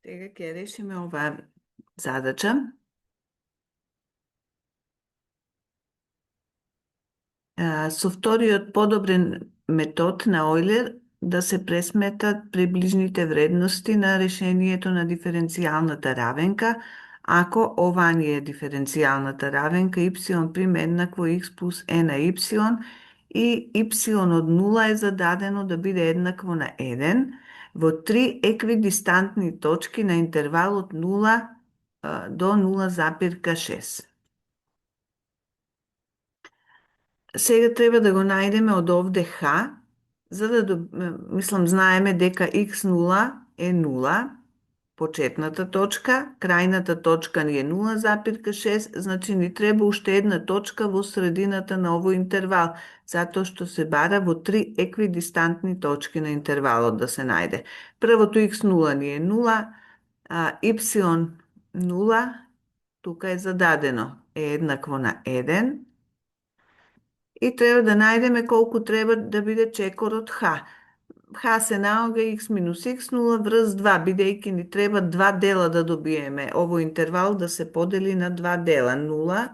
Сега ќе решиме оваа задача. Со вториот подобрен метод на Ойлер да се пресметат приближните вредности на решението на диференцијалната равенка, ако ова ни е диференцијалната равенка y прим еднакво x плюс e на y и y од 0 е зададено да биде еднакво на 1 во три еквидистантни точки на интервал од 0 до 0,6. Сега треба да го најдеме од овде H, за да, знаеме дека x0 е 0, почетната точка, крајната точка ни е 0,6, значи ни треба уште една точка во средината на овој интервал, затоа што се бара во три еквидистантни точки на интервалот да се најде. Првото x0 ни е 0, y0, тука е зададено, е еднакво на 1, и треба да најдеме колку треба да биде чекорот H. H се наоѓа x минус x0 врз 2, бидејќи ни треба два дела да добиеме. Овој интервал да се подели на два дела, 0,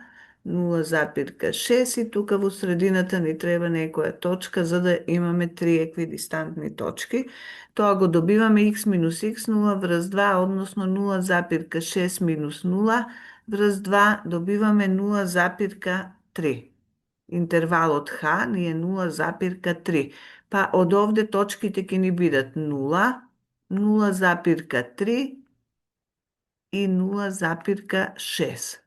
0,6 и тука во средината ни треба некоја точка за да имаме три еквидистантни точки. Тоа го добиваме x минус x0 врз 2, односно 0,6 минус 0 врз 2, добиваме 0,3. Интервалот H ни е 0,3. Па од овде точките ќе ни бидат 0, 0,3 и 0,6.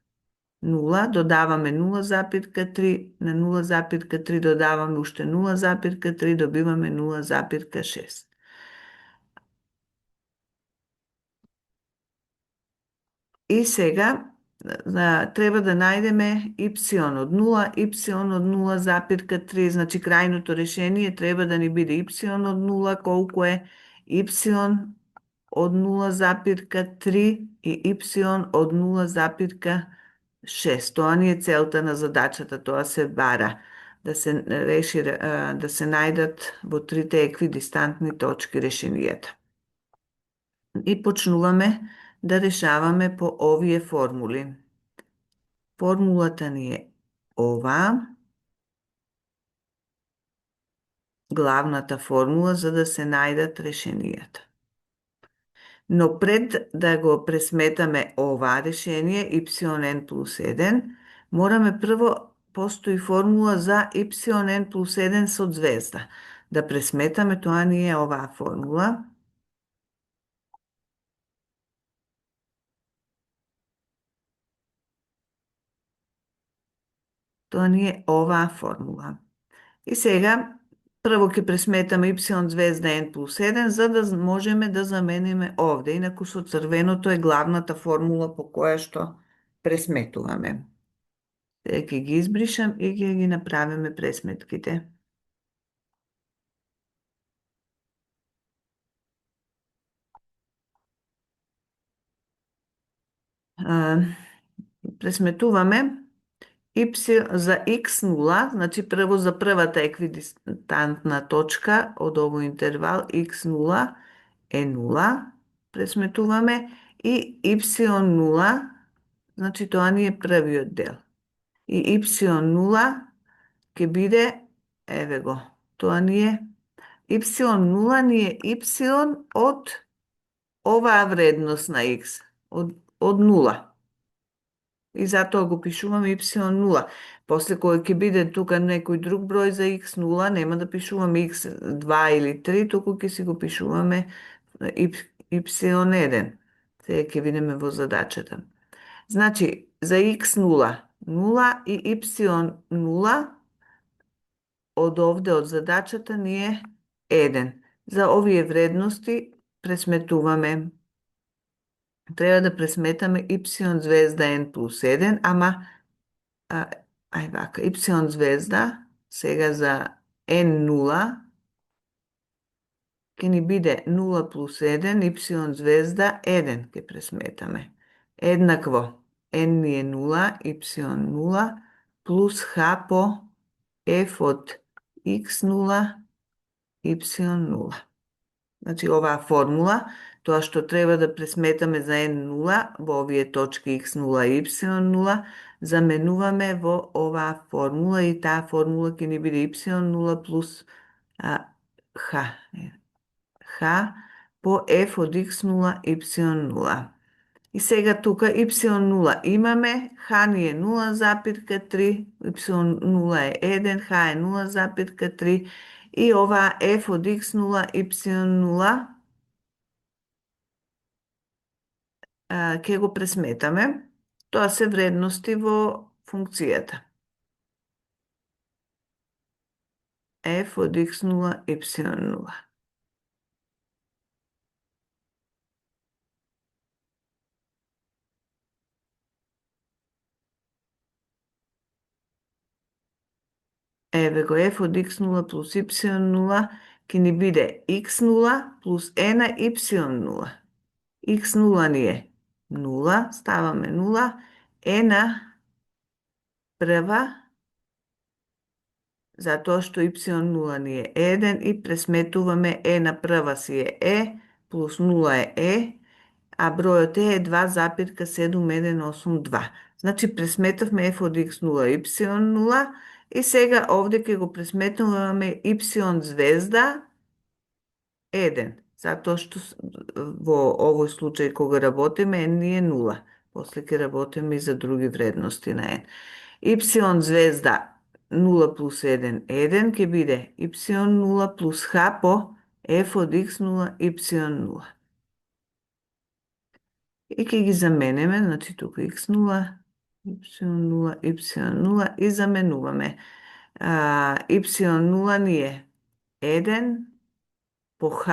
0, додаваме 0,3, на 0,3 додаваме уште 0,3, добиваме 0,6. И сега треба да најдеме y од 0, y од 0,3, значи крајното решение треба да ни биде y од 0, колку е y од 0,3 и y од 0,6. Тоа ни е целта на задачата, тоа се бара, да се реши, да се најдат во трите еквидистантни точки решенијата. И почнуваме да решаваме по овие формули. Формулата ни е ова, главната формула за да се најдат решенијата. Но пред да го пресметаме ова решение, yn плюс 1, мораме прво, постои формула за yn плюс 1 со звезда. Да пресметаме, тоа ни е оваа формула. Тоа ни е оваа формула. И сега, прво ќе пресметаме y звезда n плюс 1, за да можеме да замениме овде. Инаку со црвеното е главната формула по која што пресметуваме. Сега ќе ги избришам и ќе ги направиме пресметките. Пресметуваме за x0, значи прво за првата еквидистантна точка од овој интервал, x0 е 0, пресметуваме, и y0, значи тоа ни е првиот дел. И y0 ќе биде, еве го, тоа ни е, y0 ни е y од оваа вредност на x, од 0. И затоа го пишуваме y0. После кој ќе биде тука некој друг број за x0, нема да пишуваме x2 или 3, туку ќе си го пишуваме y1. Сега ќе видиме во задачата. Значи, за x0, 0 и y0, од овде, од задачата ни е 1. За овие вредности пресметуваме. Треба да пресметаме y звезда n плюс 1, ама y звезда сега за n0 ќе ни биде 0 плюс 1, y звезда 1 ќе пресметаме. Еднакво, n ни е 0, y0 плюс h по f од x0, y0. Значи, оваа формула, тоа што треба да пресметаме за n0 во овие точки x0 и y0, заменуваме во оваа формула и таа формула ќе ни биде y0 плюс h. H по f од x0 y0. И сега тука y0 имаме, h ни е 0,3, y0 е 1, h е 0,3 и оваа f од x0 y0 ќе го пресметаме. Тоа се вредности во функцијата. F од x0 y0. Еве го f од x0 плюс y0 ќе ни биде x0 плюс e на y0. x0 ни е 0, ставаме 0, e на прва, затоа што y0 ни е 1 и пресметуваме e на прва си е e, плюс 0 е e, а бројот е 2,7182. Значи, пресметавме f од x0 y0 и сега овде ќе го пресметуваме y звезда 1, затоа што во овој случај кога работиме n ни е 0. После ќе работиме и за други вредности на n. Y звезда 0 плюс 1, 1 ќе биде y0 плюс h по f од x0 y0. И ќе ги заменеме, значи тука x0, y0, y0 и заменуваме. Y0 ни е 1 по h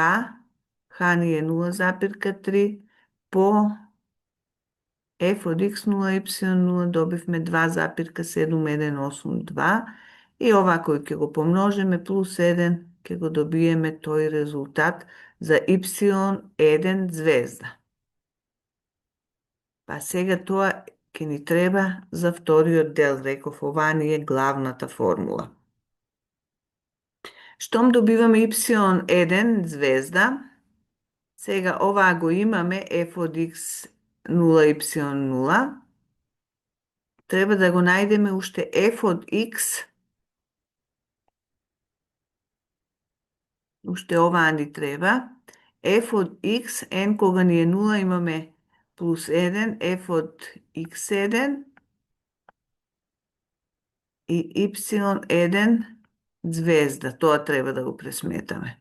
ни е 0,3 по f од x0, y0 добивме 2,7182 и ова кој ќе го помножиме плюс 1, ќе го добиеме тој резултат за y1 звезда. Па сега тоа ќе ни треба за вториот дел, реков, оваа ни е главната формула. Штом добиваме y1 звезда, сега оваа го имаме f од x0 y0, треба да го најдеме уште f од x, уште оваа ни треба, f од x, n кога ни е 0 имаме плюс 1, f од x1 и y1 звезда. Тоа треба да го пресметаме.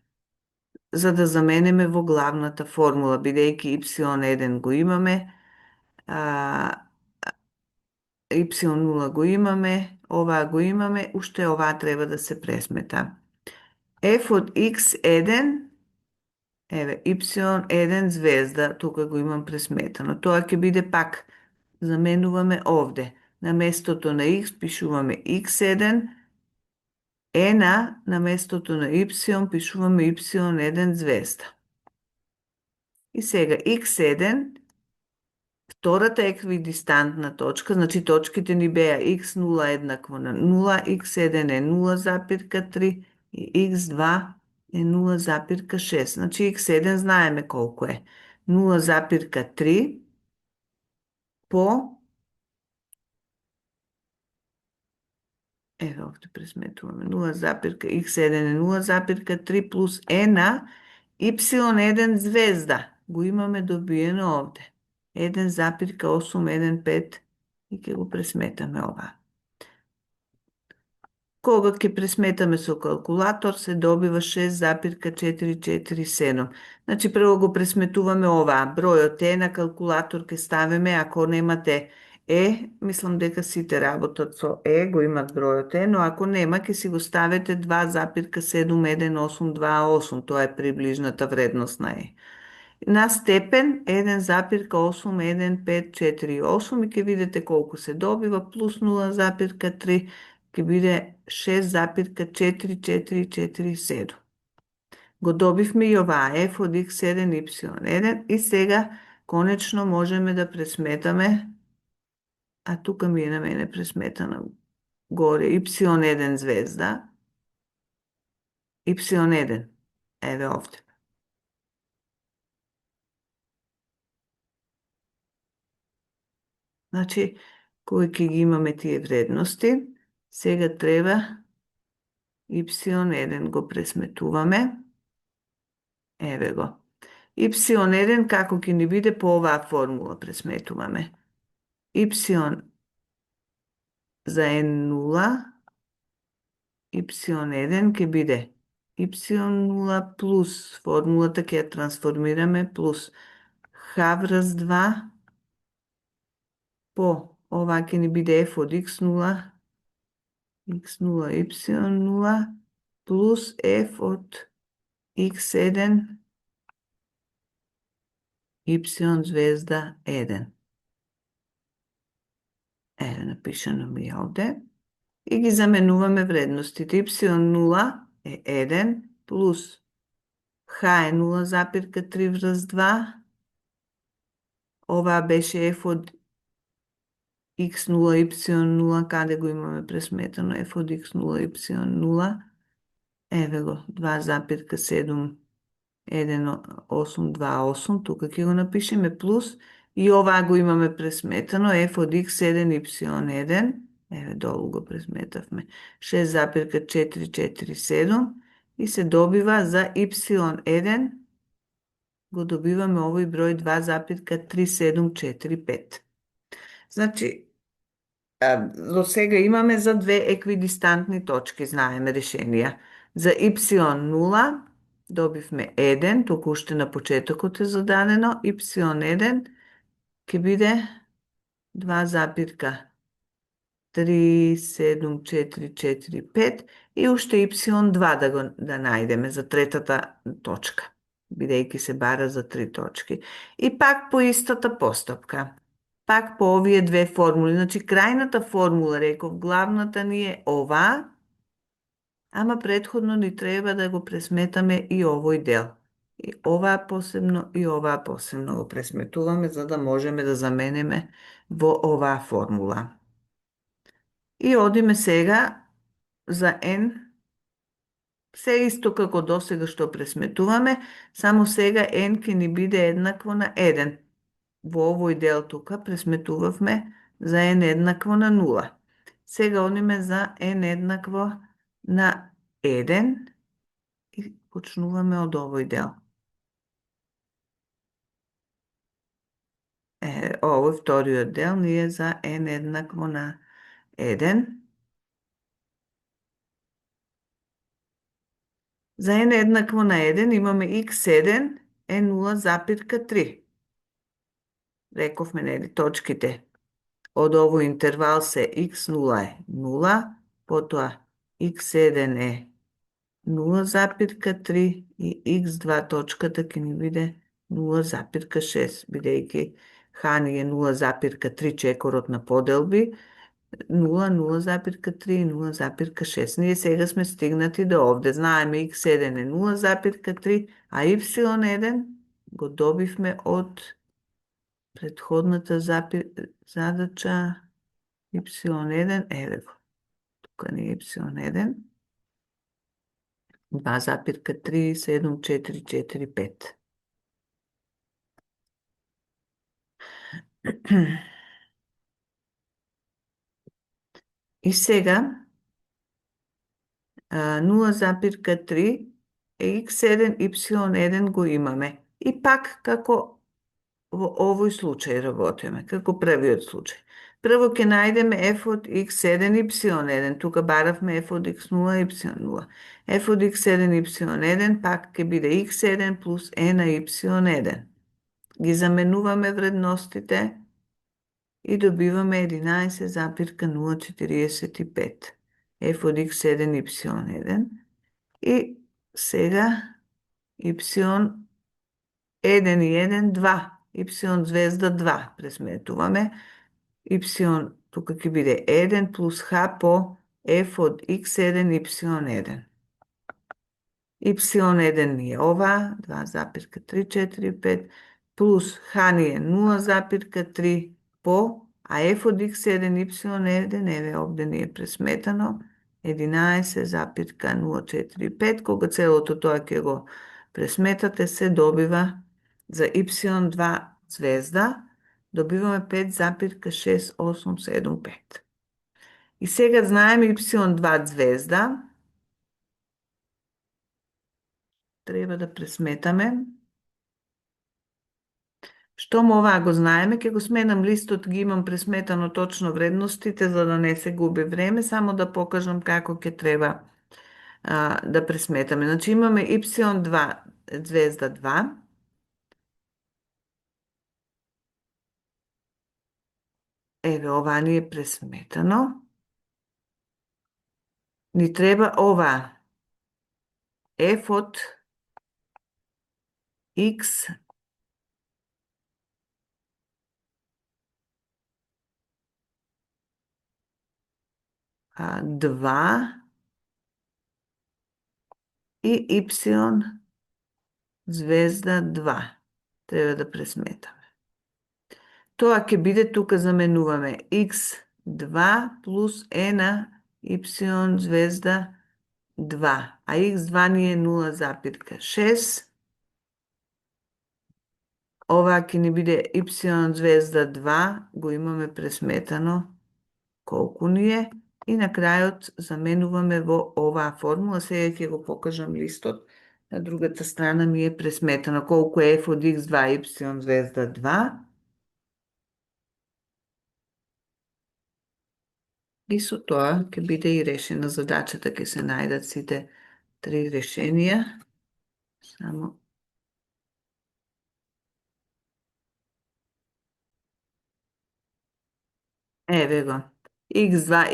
За да заменеме во главната формула, бидејќи y1 го имаме, y0 го имаме, оваа го имаме, уште оваа треба да се пресмета. F од x1, еве, y1 звезда, тука го имам пресметано. Тоа ќе биде пак, заменуваме овде. На местото на x пишуваме x1, на местото на y пишуваме y1 звезда. И сега x1, втората еквидистантна точка, значи точките ни беа x0 еднакво на 0, x1 е 0,3 и x2 е 0,6. Значи x1 знаеме колку е. 0,3 по, еве овде пресметуваме, x1 е 0,3 плюс e на y1 звезда. Го имаме добиено овде. 1,815 и ќе го пресметаме ова. Кога ќе пресметаме со калкулатор се добива 6,447. Значи прво го пресметуваме оваа. Бројот е на калкулатор ќе ставиме, ако немате мислам дека сите работат со го имат бројот но ако нема ќе си го ставите 2,71828. Тоа е приближната вредност на на степен 1,81548 и ќе видите колку се добива, плюс 0,3 ќе биде 6,4447. Го добивме и оваа f од x1 y1 и сега конечно можеме да пресметаме, а тука ми е на мене пресметана горе, y1 звезда, y1, еве овде. Значи, кои ќе ги имаме тие вредности, сега треба y1 го пресметуваме. Еве го. y1 како ќе ни биде по оваа формула пресметуваме. Y за n0, y1 ќе биде y0 плюс, формулата ќе ја трансформираме, плюс h врз 2 по, ова ќе ни биде f од x0, x0, y0, плюс f од x1, y звезда 1. Еве, напишано ми е овде. И ги заменуваме вредностите. y0 е 1, плюс h е 0,3 врз 2. Ова беше f од x0, y0, каде го имаме пресметано f од x0, y0. Еве го, 2,71828, тука ќе го напишеме, плюс, и ова го имаме пресметано, f од x1, y1, еве долу го пресметавме, 6,447, и се добива за y1, го добиваме овој број 2,3745. Значи, до сега имаме за две еквидистантни точки, знаеме решенија. За y0 добивме 1, туку уште на почетокот е зададено, y1 ќе биде 2,37445 и уште y2 да најдеме за третата точка, бидејќи се бара за 3 точки. И пак по истата постапка. Пак по овие две формули. Значи, крајната формула, реков, главната ни е ова, ама предходно ни треба да го пресметаме и овој дел. И оваа посебно го пресметуваме, за да можеме да заменеме во оваа формула. И одиме сега за n, се исто како досега што пресметуваме, само сега n ќе ни биде еднакво на 1. Во овој дел тука пресметувавме за n еднакво на 0. Сега одиме за n еднакво на 1 и почнуваме од овој дел. Овој вториот дел ни е за n еднакво на 1. За n еднакво на 1 имаме x1 е 0,3. Рековме, нели, точките од овој интервал се x0 е 0, потоа x1 е 0,3 и x2 точката ќе ни биде 0,6, бидејќи h ни е 0,3 чекорот на поделби, 0, 0,3 и 0,6. Ние сега сме стигнати до овде. Знаеме x1 е 0,3, а y1 го добивме од предходната задача y1, еве го. Тука ни е y1, 2,37445. И сега 0,3 е x1, y1 го имаме. И пак како во овој случај работиме, како првиот случај. Прво ќе најдеме f од x1, y1. Тука баравме f од x0, y0. f од x1, y1 пак ќе биде x1 плюс e на y1. Ги заменуваме вредностите и добиваме 11,045. f од x1, y1. И сега y1 и 1, 2. Y звезда 2 пресметуваме. Y тука ќе биде 1 плюс h по f од x1, y1. Y1 ни е ова, 2,345, плюс h ни е 0,3 по, а f од x1, y1, еве овде ни е пресметано, 11,045. Кога целото тоа ќе го пресметате, се добива за y2 звезда Добиваме 5,6875. И сега знаеме y2 звезда. Треба да пресметаме. Штом оваа го знаеме, ќе го сменам листот, ги имам пресметано точно вредностите, за да не се губи време, само да покажам како ќе треба да пресметаме. Значи имаме y2 звезда 2. Еве, ова ни е пресметано. Ни треба ова. F од x два и y звезда 2. Треба да пресметаме. Тоа ќе биде, тука заменуваме x2 плюс e на y звезда 2, а x2 ни е 0,6. Ова ќе ни биде y звезда 2, го имаме пресметано колку ни е, и на крајот заменуваме во оваа формула. Сега ќе го покажам листот. На другата страна ми е пресметано колку е f од x2 y звезда 2. И со тоа ќе биде и решена задачата, ќе се најдат сите три решенија. Само еве го. x2,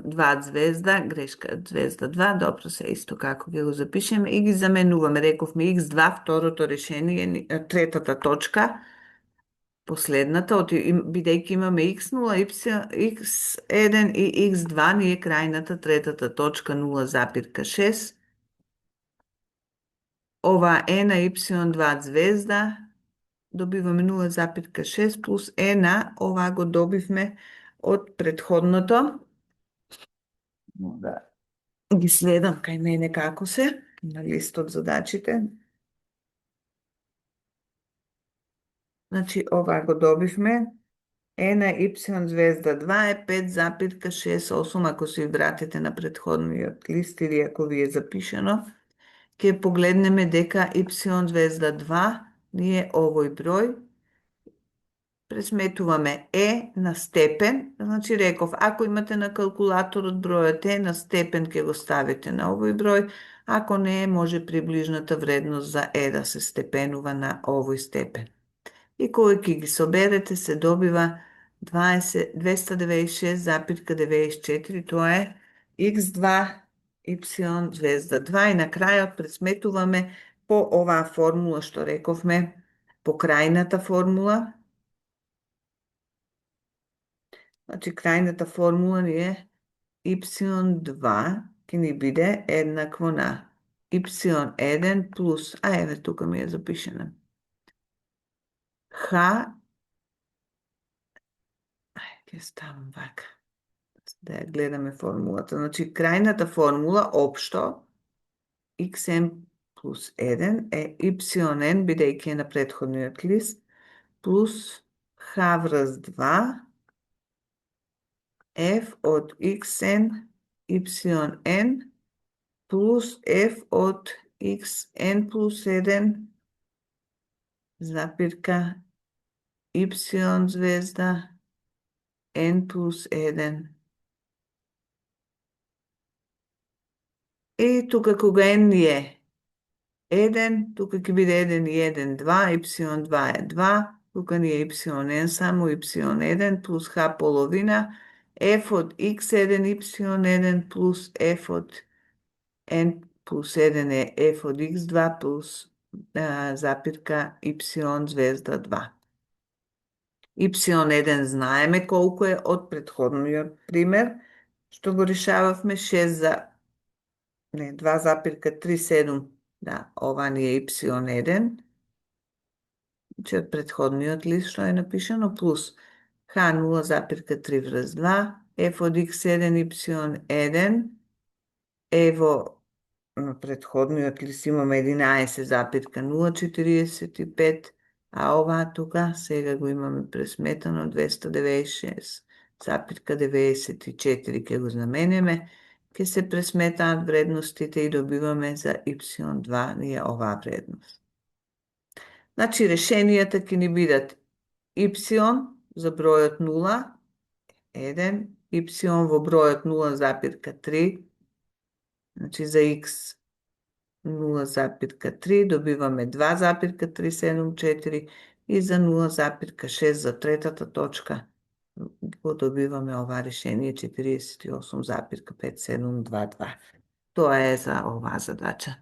y2 звезда, грешка, звезда 2, добро се исто како ќе го запишеме и ги заменуваме. Рековме x2, второто решение, третата точка, последната, бидејќи имаме x0, x1 и x2, ни е крајната третата точка 0,6. Ова е на y2 звезда, добиваме 0,6 плюс е на, ова го добивме од предходното. Да ги следам кај мене како се, на листот задачите. Значи, ова го добивме. Е на y звезда 2 е 5,68, ако се вратите на предходниот лист или ако ви е запишено, ќе погледнеме дека y звезда 2 ни е овој број. Пресметуваме е на степен, значи реков, ако имате на калкулаторот бројот е на степен, ќе го ставите на овој број, ако не е, може приближната вредност за е да се степенува на овој степен. И кој ќе ги соберете, се добива 296,94, тоа е x2, y звезда 2, и на крајот пресметуваме по оваа формула што рековме, по крајната формула. Значи, крајната формула ни е y2 ќе ни биде еднакво на y1 плюс, еве тука ми е запишена, h, ќе ставам вака, да ја гледаме формулата. Значи, крајната формула, општо, xn плюс 1 е yn, бидејќи е на предходниот лист, плюс h врз 2, f од xn, yn, плюс f од xn плюс 1, запирка, y звезда, n плюс 1. И тука кога n е 1, тука ќе биде 1 и 1, 2, y2 е 2, тука ни е yn само, y1 плюс h половина, f од x1, y1 плюс f од n плюс 1 е f од x2 плюс запирка y звезда 2. y1 знаеме колку е од предходниот пример, што го решававме 2,37, да, ова ни е y1, че од предходниот лист што е напишано, плюс h 0,3 врз 2, f од x1, y1, ево, на предходниот лист имаме 11,045, А ова тука сега го имаме пресметано 296,94 ќе го знаменеме, ќе се пресметаат вредностите и добиваме за y2 ние оваа вредност. Значи решенијата ќе ни бидат y за бројот 0, 1, y во бројот 0,3, значи за x 0,3 добиваме 2,374 и за 0,6 за третата точка го добиваме ова решение 48,5722. Тоа е за оваа задача.